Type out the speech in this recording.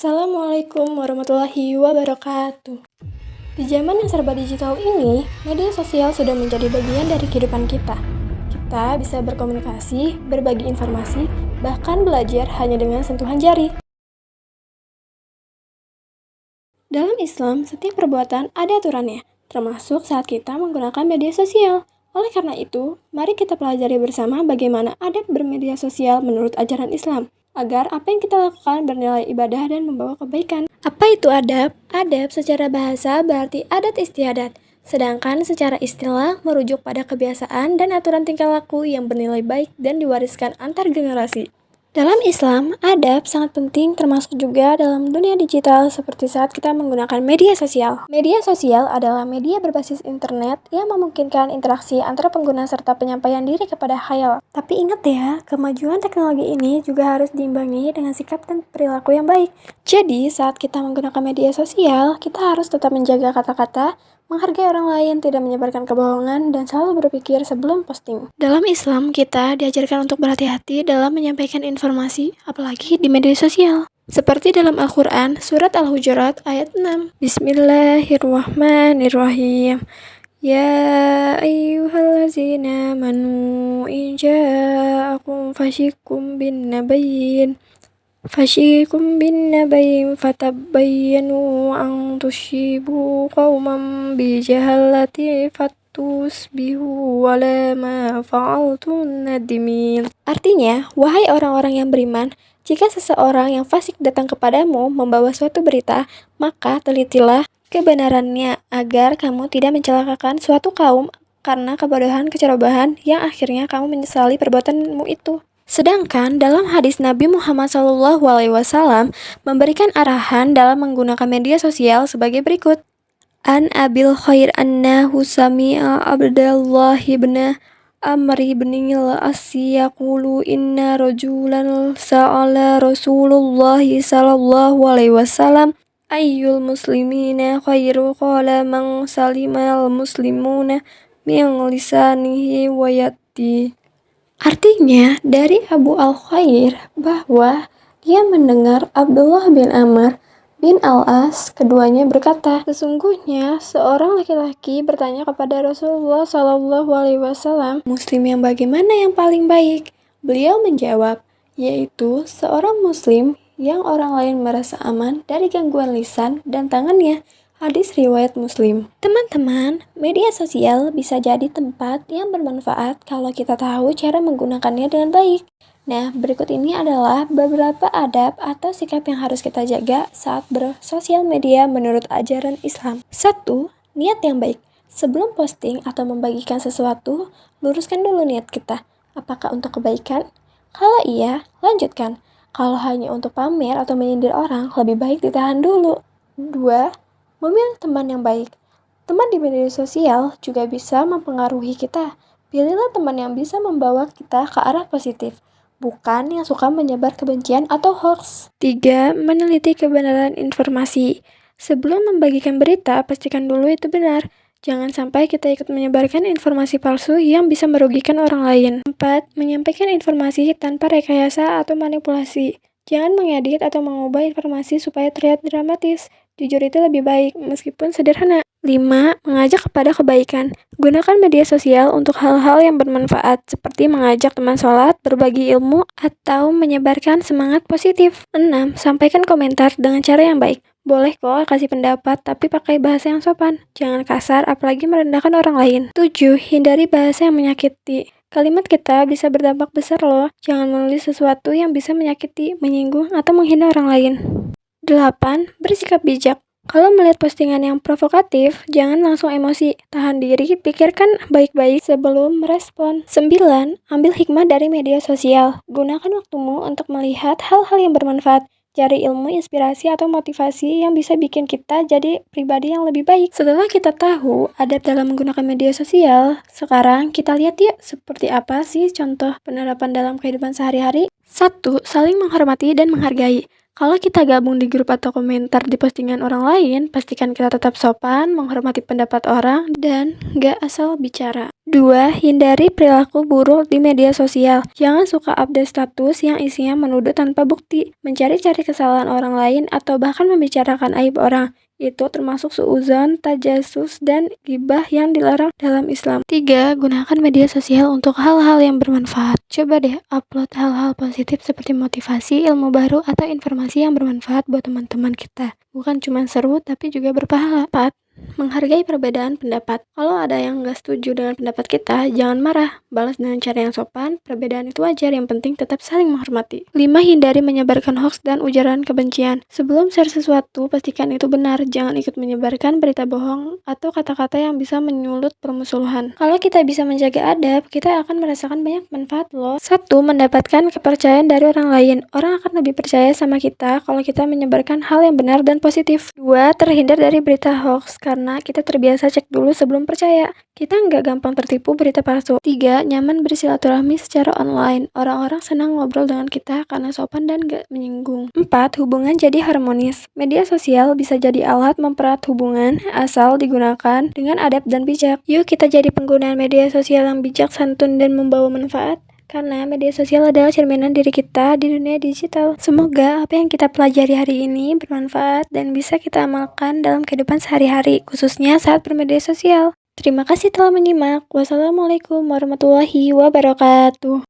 Assalamualaikum warahmatullahi wabarakatuh. Di zaman yang serba digital ini, media sosial sudah menjadi bagian dari kehidupan kita. Kita bisa berkomunikasi, berbagi informasi, bahkan belajar hanya dengan sentuhan jari. Dalam Islam, setiap perbuatan ada aturannya, termasuk saat kita menggunakan media sosial. Oleh karena itu, mari kita pelajari bersama bagaimana adab bermedia sosial menurut ajaran Islam, agar apa yang kita lakukan bernilai ibadah dan membawa kebaikan. Apa itu adab? Adab secara bahasa berarti adat istiadat, sedangkan secara istilah merujuk pada kebiasaan dan aturan tingkah laku yang bernilai baik dan diwariskan antar generasi. Dalam Islam, adab sangat penting termasuk juga dalam dunia digital seperti saat kita menggunakan media sosial. Media sosial adalah media berbasis internet yang memungkinkan interaksi antara pengguna serta penyampaian diri kepada khayal. Tapi ingat ya, kemajuan teknologi ini juga harus diimbangi dengan sikap dan perilaku yang baik. Jadi, saat kita menggunakan media sosial, kita harus tetap menjaga kata-kata, menghargai orang lain, tidak menyebarkan kebohongan, dan selalu berpikir sebelum posting. Dalam Islam, kita diajarkan untuk berhati-hati dalam menyampaikan informasi, apalagi di media sosial. Seperti dalam Al-Quran, surat Al-Hujurat ayat 6. Bismillahirrahmanirrahim. Ya ayyuhallazina amanu in ja'akum fasyikum bin nabayyin fatabayyanu an tusyibu qauman bijahalatin fatusbihu wala ma fa'altum nadimin. Artinya, wahai orang-orang yang beriman, jika seseorang yang fasik datang kepadamu membawa suatu berita, maka telitilah kebenarannya agar kamu tidak mencelakakan suatu kaum karena kebodohan kecerobohan yang akhirnya kamu menyesali perbuatanmu itu. Sedangkan dalam hadis Nabi Muhammad SAW memberikan arahan dalam menggunakan media sosial sebagai berikut. An Abil Khair annahu sami'a Abdullah ibn Amr ibn al-As yaqulu inna rajulan sa'ala Rasulullah sallallahu alaihi wasallam ayyul muslimina khairu qala man salimal muslimuna min lisanihi wa yadihi. Artinya, dari Abu Al-Khair bahwa dia mendengar Abdullah bin Amr bin Al-As, keduanya berkata, sesungguhnya seorang laki-laki bertanya kepada Rasulullah SAW, Muslim yang bagaimana yang paling baik? Beliau menjawab, yaitu seorang Muslim yang orang lain merasa aman dari gangguan lisan dan tangannya. Hadis riwayat Muslim. Teman-teman, media sosial bisa jadi tempat yang bermanfaat kalau kita tahu cara menggunakannya dengan baik. Nah, berikut ini adalah beberapa adab atau sikap yang harus kita jaga saat bersosial media menurut ajaran Islam. 1. Niat yang baik. Sebelum posting atau membagikan sesuatu, luruskan dulu niat kita. Apakah untuk kebaikan? Kalau iya, lanjutkan. Kalau hanya untuk pamer atau menyindir orang, lebih baik ditahan dulu. 2. Memilih teman yang baik. Teman di media sosial juga bisa mempengaruhi kita. Pilihlah teman yang bisa membawa kita ke arah positif, bukan yang suka menyebar kebencian atau hoax. 3. Meneliti kebenaran informasi. Sebelum membagikan berita, pastikan dulu itu benar. Jangan sampai kita ikut menyebarkan informasi palsu yang bisa merugikan orang lain. 4. Menyampaikan informasi tanpa rekayasa atau manipulasi. Jangan mengedit atau mengubah informasi supaya terlihat dramatis. Jujur itu lebih baik, meskipun sederhana. 5. Mengajak kepada kebaikan. Gunakan media sosial untuk hal-hal yang bermanfaat, seperti mengajak teman sholat, berbagi ilmu, atau menyebarkan semangat positif. 6. Sampaikan komentar dengan cara yang baik. Boleh kok kasih pendapat, tapi pakai bahasa yang sopan. Jangan kasar, apalagi merendahkan orang lain. 7. Hindari bahasa yang menyakiti. Kalimat kita bisa berdampak besar loh. Jangan menulis sesuatu yang bisa menyakiti, menyinggung, atau menghina orang lain. 8. Bersikap bijak. Kalau melihat postingan yang provokatif, jangan langsung emosi. Tahan diri, pikirkan baik-baik sebelum merespon. 9. Ambil hikmah dari media sosial. Gunakan waktumu untuk melihat hal-hal yang bermanfaat. Cari ilmu, inspirasi, atau motivasi yang bisa bikin kita jadi pribadi yang lebih baik. Setelah kita tahu adab dalam menggunakan media sosial, sekarang kita lihat yuk seperti apa sih contoh penerapan dalam kehidupan sehari-hari. 1. Saling menghormati dan menghargai. Kalau kita gabung di grup atau komentar di postingan orang lain, pastikan kita tetap sopan, menghormati pendapat orang, dan gak asal bicara. 2. Hindari perilaku buruk di media sosial. Jangan suka update status yang isinya menuduh tanpa bukti, mencari-cari kesalahan orang lain, atau bahkan membicarakan aib orang. Itu termasuk suudzon, tajasus, dan gibah yang dilarang dalam Islam. 3. Gunakan media sosial untuk hal-hal yang bermanfaat. Coba deh upload hal-hal positif seperti motivasi, ilmu baru, atau informasi yang bermanfaat buat teman-teman kita. Bukan cuma seru, tapi juga berpahala. 4. Menghargai perbedaan pendapat. Kalau ada yang nggak setuju dengan pendapat kita, jangan marah. Balas dengan cara yang sopan. Perbedaan itu wajar, yang penting tetap saling menghormati. 5. Hindari menyebarkan hoaks dan ujaran kebencian. Sebelum share sesuatu, pastikan itu benar. Jangan ikut menyebarkan berita bohong atau kata-kata yang bisa menyulut permusuhan. Kalau kita bisa menjaga adab, kita akan merasakan banyak manfaat loh. 1. Mendapatkan kepercayaan dari orang lain. Orang akan lebih percaya sama kita kalau kita menyebarkan hal yang benar dan positif. 2. Terhindar dari berita hoaks karena kita terbiasa cek dulu sebelum percaya. Kita nggak gampang tertipu berita palsu. 3. Nyaman bersilaturahmi secara online. Orang-orang senang ngobrol dengan kita karena sopan dan nggak menyinggung. 4. Hubungan jadi harmonis. Media sosial bisa jadi alat mempererat hubungan asal digunakan dengan adab dan bijak. Yuk kita jadi pengguna media sosial yang bijak, santun, dan membawa manfaat. Karena media sosial adalah cerminan diri kita di dunia digital. Semoga apa yang kita pelajari hari ini bermanfaat dan bisa kita amalkan dalam kehidupan sehari-hari, khususnya saat bermedia sosial. Terima kasih telah menyimak. Wassalamualaikum warahmatullahi wabarakatuh.